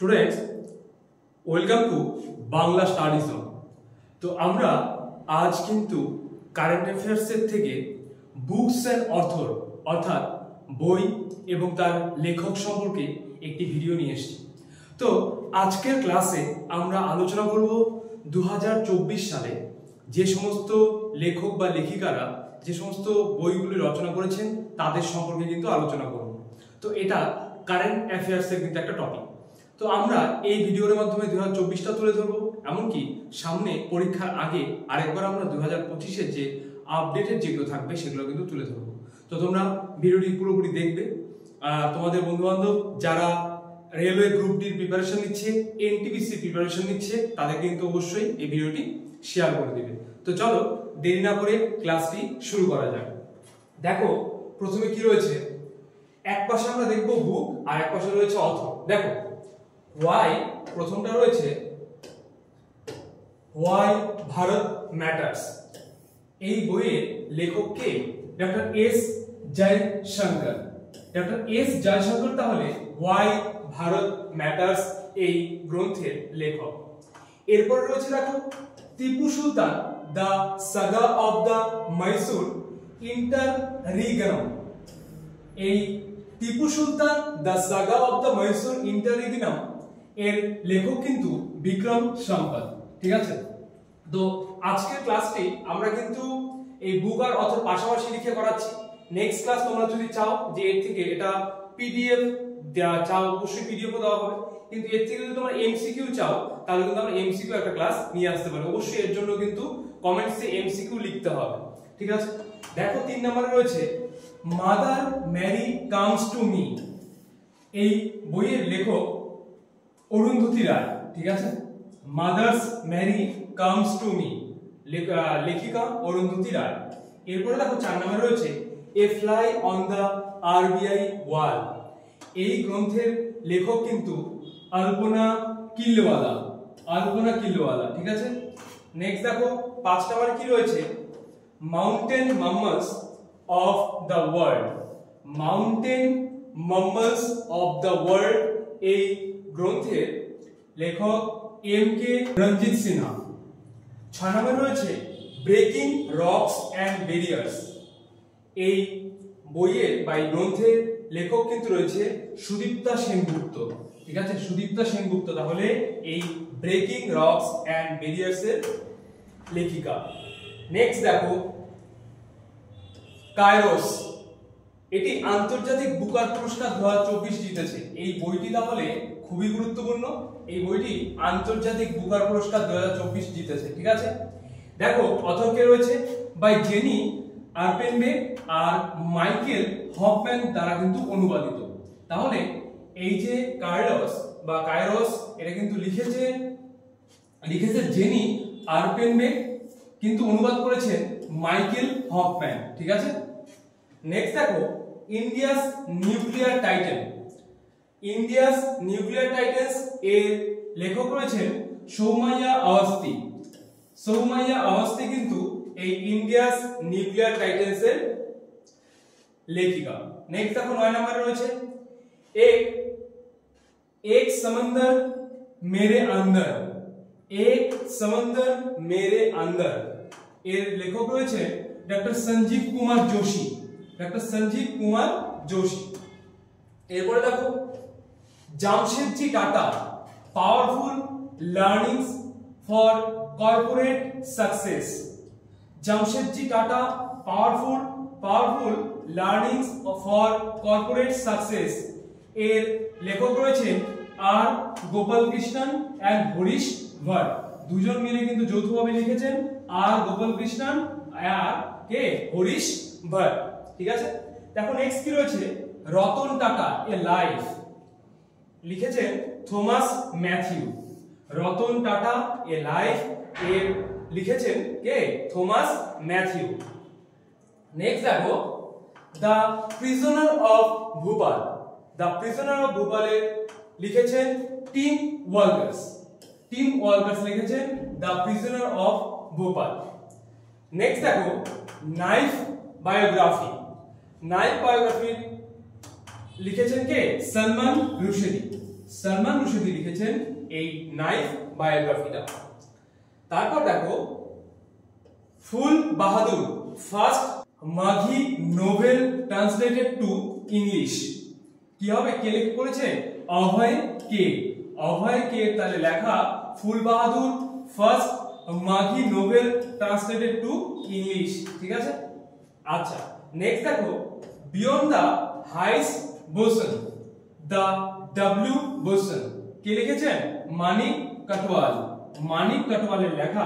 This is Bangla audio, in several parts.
Students, welcome to Bangla study zone. তো আমরা আজ কিন্তু কারেন্ট অ্যাফেয়ার্সের থেকে বুকস অ্যান্ড অথর অর্থাৎ বই এবং তার লেখক সম্পর্কে একটি ভিডিও নিয়ে এসেছি। তো আজকের ক্লাসে আমরা আলোচনা করব 2024 সালে যে সমস্ত লেখক বা লেখিকারা যে সমস্ত বইগুলি রচনা করেছেন তাদের সম্পর্কে কিন্তু আলোচনা করব। তো এটা কারেন্ট অ্যাফেয়ার্সের কিন্তু একটা টপিক। তো আমরা এই ভিডিওর মাধ্যমে 2024টা তুলে ধরবো, এমনকি সামনে পরীক্ষার আগে আরেকবার আমরা 2025-এর যে আপডেটেড যেগুলো থাকবে সেগুলো কিন্তু তুলে ধরবো। তো তোমরা ভিডিওটি পুরোপুরি দেখবে। তোমাদের বন্ধু বান্ধব যারা রেলওয়ে গ্রুপ ডির প্রিপারেশন নিচ্ছে, এনটিপিসি প্রিপারেশন নিচ্ছে, তাদের কিন্তু অবশ্যই এই ভিডিওটি শেয়ার করে দিবে। তো চলো দেরি না করে ক্লাসটি শুরু করা যাক। দেখো প্রথমে কি রয়েছে, এক পাশে আমরা দেখবো বুক আর এক পাশে রয়েছে অথর। দেখো ওয়াই প্রথমটা রয়েছে ওয়াই ভারত ম্যাটার্স। এই বইয়ের লেখক কে? Doctor S Jaishankar. Doctor S Jaishankar তাহলে ওয়াই ভারত ম্যাটার্স এই গ্রন্থের লেখক। এরপর রয়েছে দেখো Tipu Sultan the saga of the Mahishur interregnum. এই Tipu Sultan the saga of the Mahishur interregnum এর লেখক কিন্তু বিক্রম সম্পদ। ঠিক আছে, তো আজকের ক্লাসটি আমরা কিন্তু এই বুক আর অথর পাশাপাশি লিখে করাচ্ছি। নেক্সট ক্লাস তোমরা যদি চাও যে এর থেকে এটা পিডিএফ চাও অবশ্যই পিডিএফ দেওয়া হবে, কিন্তু এর থেকে যদি তোমরা এমসিকিউ চাও তাহলে কিন্তু আমরা এমসিকিউ একটা ক্লাস নিয়ে আসতে পারি। অবশ্যই এর জন্য কিন্তু কমেন্টসে এমসিকিউ লিখতে হবে। ঠিক আছে, দেখো 3 নম্বরে রয়েছে mother Mary comes to me. এই বইয়ের লেখক অরুন্ধতী রায়। ঠিক আছে, mothers Mary comes to me, লেখিকা অরুন্ধতী রায়। এরপরে দেখো 4 নম্বরে রয়েছে a fly on the RBI wall. এই গ্রন্থের লেখক কিন্তু আলপনা কিল্লওয়ালা। আলপনা কিল্লওয়ালা। ঠিক আছে, নেক্সট দেখো 5 নম্বরে কি রয়েছে mountain mammals of the world. Mountain mammals of the world এই গ্রন্থের লেখক এম কে রঞ্জিত সিনহা। 6 নম্বরে রয়েছে ব্রেকিং রকস অ্যান্ড ব্যারিয়ার্স। এই বইয়ের বা এই গ্রন্থের লেখক কিন্তু রয়েছে সুদীপ্তা সেনগুপ্ত। ঠিক আছে, সুদীপ্তা সেনগুপ্ত তাহলে এই ব্রেকিং রকস অ্যান্ড ব্যারিয়ার্স এর লেখিকা। নেক্সট দেখো কায়রোস। এটি আন্তর্জাতিক বুকার পুরস্কার 2024 জিতেছে। এই বইটি তাহলে খুবই গুরুত্বপূর্ণ। এই বইটি আন্তর্জাতিক বুকার পুরস্কার 2024 জিতেছে। ঠিক আছে, দেখো অথরকে রয়েছে বাই জেনি আর্পেনবেক আর মাইকেল হফম্যান দ্বারা কিন্তু অনুবাদিত। তাহলে এই যে কার্লোস বা কায়রোস এটা কিন্তু লিখেছে জেনি আর্পেনবেক, কিন্তু অনুবাদ করেছেন মাইকেল হফম্যান। ঠিক আছে, নেক্সট দেখো India's nuclear titan. India's nuclear titans এর লেখক রয়েছেন সৌমাইয়া আওয়াস্তি। সৌমাইয়া আওয়াস্তি কিন্তু এই ইন্ডিয়াস নিউক্লিয়ার টাইটেন্স এর লেখিকা। নেক্সট দেখো 9 নম্বরে রয়েছে एक समंदर मेरे अंदर। एक समंदर मेरे अंदर এর লেখক রয়েছে ডক্টর সঞ্জীব কুমার যোশী। ডক্টর সঞ্জীব কুমার যোশী। এরপরে দেখো Jamsetji tata powerful learnings for corporate success. Jamsetji tata powerful learnings for corporate success এর লেখক রয়েছেন আর গোপাল কৃষ্ণন এন্ড হরিশ ভাট। দুজন মিলে কিন্তু যৌথভাবে লিখেছেন আর গোপাল কৃষ্ণন আর কে হরিশ ভাট। ঠিক আছে, দেখো নেক্সট কি রয়েছে রতন টাটা এ লাইফ। লিখেছেন থমাস ম্যাথিউ। রতন টাটা এ লাইফ এর লিখেছেন কে? থমাস ম্যাথিউ। নেক্সট দেখো the prisoner of Bhopal. The prisoner of ভোপালের লিখেছেন টিম ওয়াল্টার্স। টিম ওয়াল্টার্স লিখেছেন the prisoner of Bhopal. Next দেখো নাইফ বায়োগ্রাফি। নাইফ বায়োগ্রাফি লিখেছেন কে? সলমান রুশেদি। সালমান রুশদি লিখেছেন এই নাইফ বায়োগ্রাফিটা। তারপর দেখো Phul Bahadur first Maghi novel translated to English, কি হবে? কে লেখা করেছে? অভয় কে। অভয় কে তাহলে লেখা Phul Bahadur first Maghi novel translated to English, ঠিক আছে। আচ্ছা নেক্সট দেখো beyond the Higgs boson the W boson, কে লিখেছেন? মানিক কাটওয়াল। মানিক কাটওয়ালের লেখা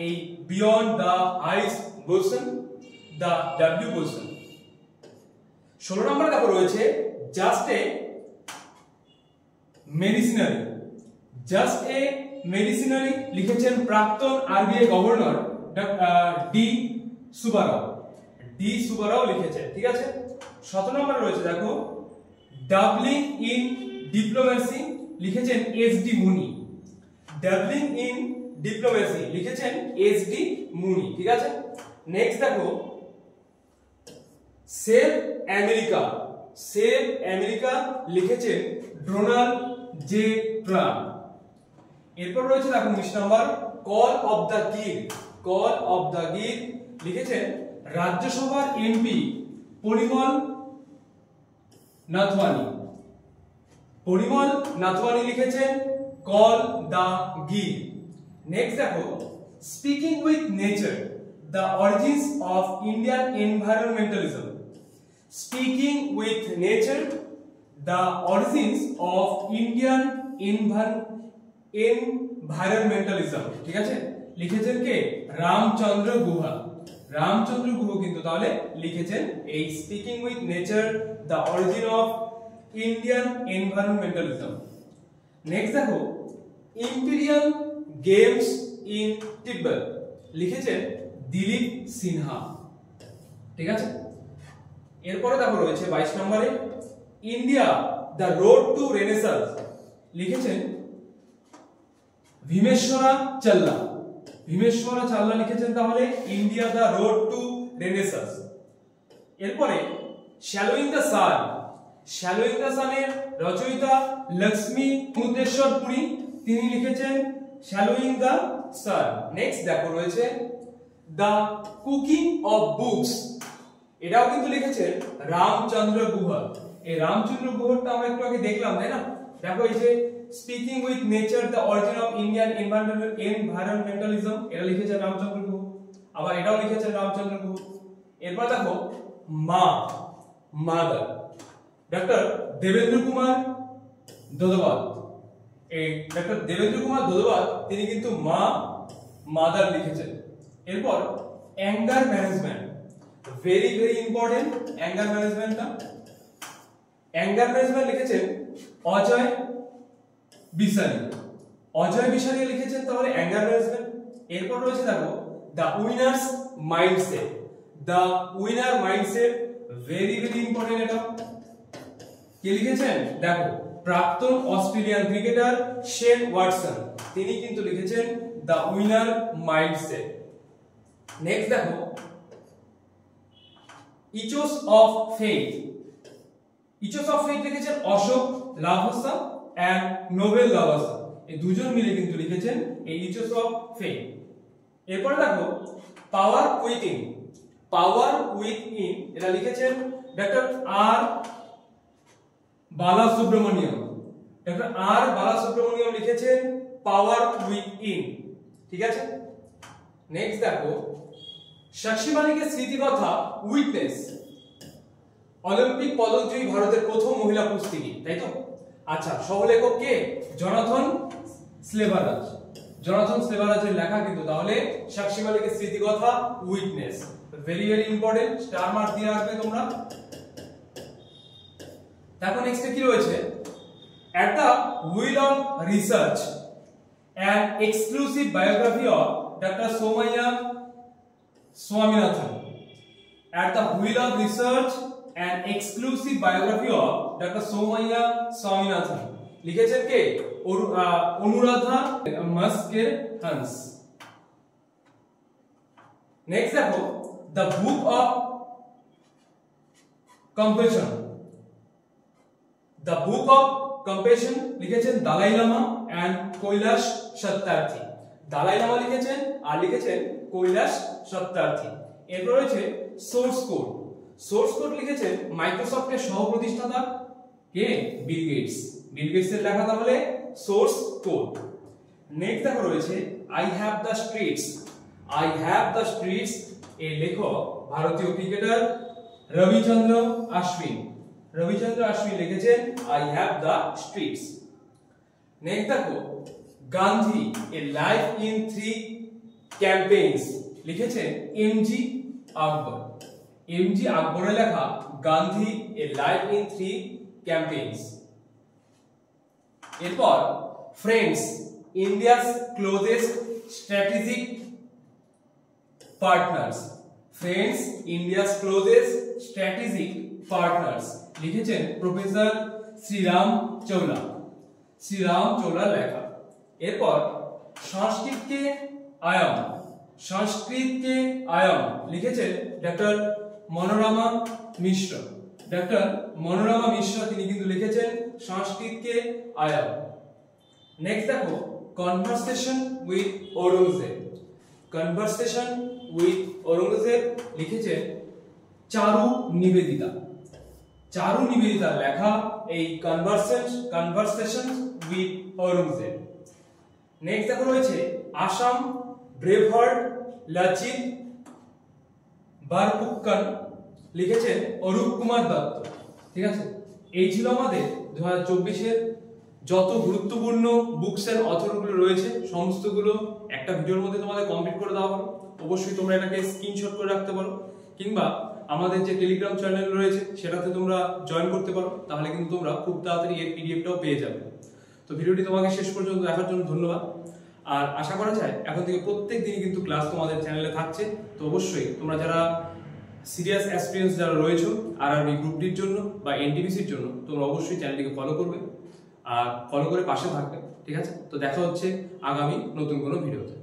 এই beyond the Higgs boson the W boson. 16 নম্বর দেখো রয়েছে just a মেডিসিনারি। Just a mercenary লিখেছেন প্রাক্তন RBI governor D Subbarao. D Subbarao লিখেছেন, ঠিক আছে। 17 নম্বরে রয়েছে দেখো ডাবলিং ইন ডিপ্লোমেসি লিখেছেন S D Muni. Dabbling in diplomacy লিখেছেন এস ডি মুনি, ঠিক আছে। নেক্সট দেখো সেভ আমেরিকা। সেভ আমেরিকা লিখেছেন ডোনাল্ড জে ট্রাম্প। এরপর রয়েছে দেখো 19 নম্বর call of the Gir. Call of the Gir লিখেছেন রাজ্যসভার এমপি পরিমল নাথওয়ানি। পরিমল নাথওয়ানি লিখেছেন কল দ্য গির। নেক্সট দেখো speaking with nature the origins of Indian environmentalism. Speaking with nature the origins of Indian environmentalism, ঠিক আছে। লিখেছেন কে? রামচন্দ্র গুহা। রামচন্দ্র গুহ কিন্তু তাহলে লিখেছেন এই speaking with nature the origin of Indian environmentalism. Next দেখো ইম্পেরিয়াল গেমস ইন তিব্বত লিখেছেন দিলীপ সিনহা, ঠিক আছে। এরপরে দেখো রয়েছে 22 নম্বরে India the road to renaissance লিখেছেন ভীমেশ্বরা চাল্লা। ভীমেশ্বরা চাল্লা লিখেছেন তাহলে India the road to renaissance. এরপরে শ্যালোইং দ্য সান। শ্যালোইং দ্য সানের রচয়িতা লক্ষ্মী মুদ্রেশ্বর পুরী, তিনি লিখেছেন শ্যালোইং দ্য সান। নেক্সট দেখো রয়েছে দ্য কুকিং অফ বুকস, এটাও কিন্তু লিখেছেন রামচন্দ্র গুহা। এই রামচন্দ্র গুহটা আমরা একটু আগে দেখলাম, তাই না? দেখো এই যে speaking with nature the origin of Indian environmentalism, এটা লিখেছেন রামচন্দ্র গুহ। আবার এটাও লিখেছেন রামচন্দ্র গুহ। এরপর দেখো মা, মাদার, ডক্টর দেবেন্দ্র কুমার দোদবাদ। এই ডক্টর দেবেন্দ্র কুমার দোদবাদ তিনি কিন্তু মা, মাদার লিখেছেন। এরপর anger management, very very important anger ম্যানেজমেন্টটা। অ্যাঙ্গার ম্যানেজমেন্ট লিখেছেন অজয় বিসারি। অজয় বিসারি লিখেছেন তাহলে অ্যাঙ্গার ম্যানেজমেন্ট। এরপর রয়েছে দেখো the winners mindset. The winner mindset very very important, এটা কে লিখেছেন? দেখো প্রাক্তন অস্ট্রেলিয়ান ক্রিকেটার শেন ওয়াটসন, তিনি কিন্তু লিখেছেন দ্য উইনার মাইন্ডসেট। নেক্সট দেখো ইচোস অফ ফেথ। ইচোস অফ ফেথ লিখেছেন অশোক লাভাসা এন্ড নোবেল লাভাসা, এই দুজন মিলে কিন্তু লিখেছেন এই ইচোস অফ ফেথ। এরপর দেখো পাওয়ার উইথিন। পাওয়ার উইথিন এটা লিখেছেন ডক্টর আর বালাসুব্রমণিয়ম। ডক্টর আর বালাসুব্রমণিয়ম লিখেছেন পাওয়ার উইথিন, ঠিক আছে। নেক্সট দেখো সাক্ষী মালিকের স্মৃতিকথা উইটনেস। অলিম্পিক পদকজয়ী ভারতের প্রথম মহিলা কুস্তিগীর, তাই তো? আচ্ছা সহলেখক কে? জোনাথন স্লেভারাজ। জোনাথন স্লেভারাজের লেখা কিন্তু তাহলে সাক্ষী মালিকের স্মৃতিকথা witness. Very very important, star mark দিয়ে রাখবে তোমরা। দেখো নেক্সট কি রয়েছে? At the wheel of research and exclusive biography of doctor Somaiya Swaminathan. At the wheel of research and exclusive biography of Dr. Somaiya Swaminathan লিখেছেন কে? অনুরাধা মাস্কের হান্স। নেক্সট দেখো the book of compassion। The book of কম্পেশন লিখেছেন দালাই লামা এন্ড কৈলাস সত্যার্থী। দালাই লামা লিখেছেন আর লিখেছেন কৈলাস সত্যার্থী। এরপর রয়েছে সোর্স কোড। সোর্স কোড লিখেছেন মাইক্রোসফটের সহ-প্রতিষ্ঠাতা কে? Bill Gates. বিল গেটস এর লেখা তাহলে সোর্স কোড। নেক্সট দেখো রয়েছে I have the streets. I have the streets এর লেখক ভারতীয় ক্রিকেটার রবিচন্দ্র অশ্বিন। রবিচন্দ্র অশ্বিন লিখেছেন I have the streets. Next দেখো Gandhi a life in 3 campaigns লিখেছেন এমজি আকবর। এমজি আকবরের লেখা Gandhi a life in 3 campaigns. এরপর friends India's closest strategic partners. Friends India's closest strategic partners লিখেছেন প্রফেসর শ্রীরাম চৌলা। শ্রীরাম চৌলার লেখা। এরপর সংস্কৃতকে আয়াম। সংস্কৃতকে আয়াম লিখেছেন ডক্টর মনোরমা মিশ্র। ডক্টর মনোরমা মিশ্র তিনি কিন্তু লিখেছেন সংস্কৃতকে আয়াম। নেক্সট দেখো conversation with Aurangzeb. Conversation with Aurangzeb লিখেছেন চারু নিবেদিতা। চারু নিবেদিতার লেখা এই কনভারসেশন উইথ ঔরঙ্গজেব। নেক্সট দেখো রয়েছে আসাম ব্রেভহার্ট লাচিত বারপুক্কর লিখেছেন অরূপ কুমার দত্ত। ঠিক আছে, এই ছিল আমাদের 2024 এর যত গুরুত্বপূর্ণ বুকস এর অথরগুলো রয়েছে সমস্তগুলো একটা ভিডিওর মধ্যে তোমাদের কমপ্লিট করে দেওয়া হলো। অবশ্যই তোমরা এটাকে স্ক্রিনশট করে রাখতে পারো, কিংবা আমাদের যে টেলিগ্রাম চ্যানেল রয়েছে সেটাতে তোমরা জয়েন করতে পারো, তাহলে কিন্তু তোমরা খুব তাড়াতাড়ি এর পিডিএফটাও পেয়ে যাবে। তো ভিডিওটি তোমাকে শেষ পর্যন্ত দেখার জন্য ধন্যবাদ। আর আশা করা যায় এখন থেকে প্রত্যেক দিনই কিন্তু ক্লাস তোমাদের চ্যানেলে থাকছে। তো অবশ্যই তোমরা যারা সিরিয়াস অ্যাসপিরেন্টস যারা রয়েছে আরআরবি গ্রুপ ডির জন্য বা এনটিপিসির জন্য, তোমরা অবশ্যই চ্যানেলটিকে ফলো করবে আর ফলো করে পাশে থাকবে। ঠিক আছে, তো দেখা হচ্ছে আগামী নতুন কোনো ভিডিওতে।